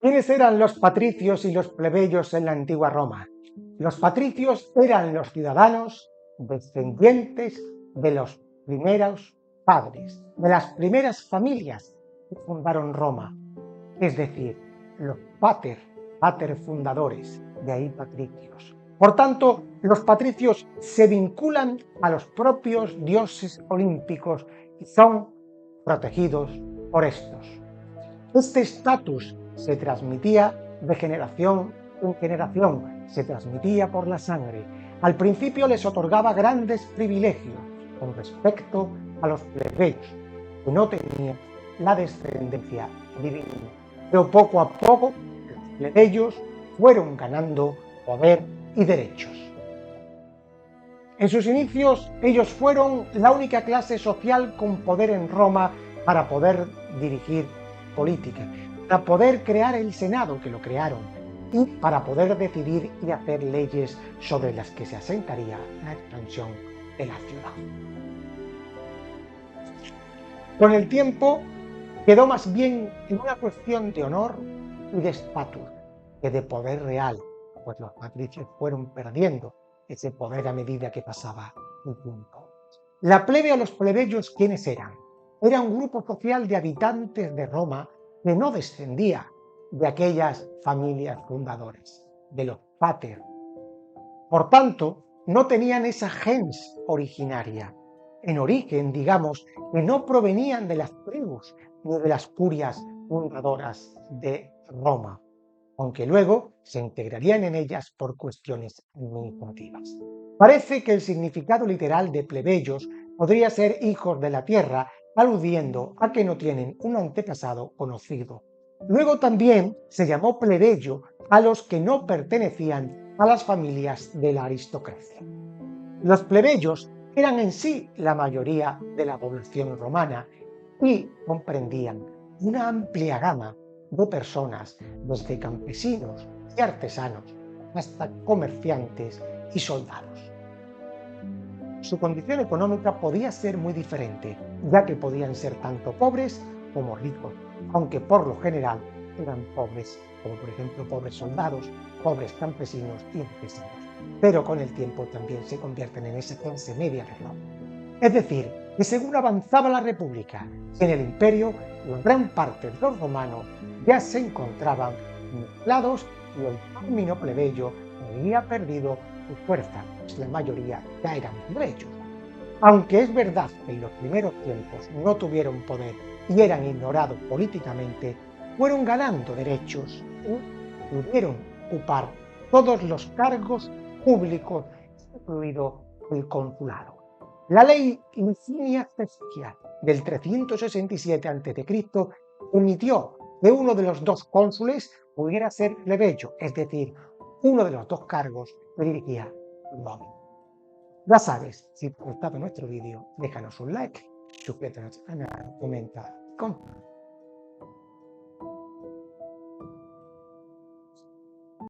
¿Quiénes eran los patricios y los plebeyos en la antigua Roma? Los patricios eran los ciudadanos descendientes de los primeros padres, de las primeras familias que fundaron Roma, es decir, los pater fundadores, de ahí patricios. Por tanto, los patricios se vinculan a los propios dioses olímpicos y son protegidos por estos. Este estatus se transmitía de generación en generación, se transmitía por la sangre. Al principio les otorgaba grandes privilegios con respecto a los plebeyos, que no tenían la descendencia divina. Pero poco a poco los plebeyos fueron ganando poder y derechos. En sus inicios, ellos fueron la única clase social con poder en Roma para poder dirigir política, para poder crear el Senado, que lo crearon, y para poder decidir y hacer leyes sobre las que se asentaría la expansión de la ciudad. Con el tiempo, quedó más bien en una cuestión de honor y de estatus que de poder real, pues los patricios fueron perdiendo ese poder a medida que pasaba el tiempo. La plebe o los plebeyos, ¿quiénes eran? Era un grupo social de habitantes de Roma que no descendía de aquellas familias fundadoras, de los pater. Por tanto, no tenían esa gens originaria. En origen, digamos, que no provenían de las tribus ni de las curias fundadoras de Roma, aunque luego se integrarían en ellas por cuestiones administrativas. Parece que el significado literal de plebeyos podría ser hijos de la tierra, aludiendo a que no tienen un antepasado conocido. Luego también se llamó plebeyo a los que no pertenecían a las familias de la aristocracia. Los plebeyos eran en sí la mayoría de la población romana y comprendían una amplia gama de personas, desde campesinos y artesanos hasta comerciantes y soldados. Su condición económica podía ser muy diferente, ya que podían ser tanto pobres como ricos, aunque por lo general eran pobres, como por ejemplo pobres soldados, pobres campesinos y artesanos, pero con el tiempo también se convierten en esa clase media de Roma. Es decir, que según avanzaba la República y en el Imperio, la gran parte de los romanos ya se encontraban mezclados y el término plebeyo había perdido su fuerza, pues la mayoría ya eran plebeyos. Aunque es verdad que en los primeros tiempos no tuvieron poder y eran ignorados políticamente, fueron ganando derechos y pudieron ocupar todos los cargos públicos, incluido el consulado. La ley Licinia Sextia del 367 a.C. permitió que uno de los dos cónsules pudiera ser plebeyo, es decir, uno de los dos cargos que dirigía Roma. Ya sabes, si te ha gustado nuestro vídeo, déjanos un like, suscríbete a nuestro canal, comenta,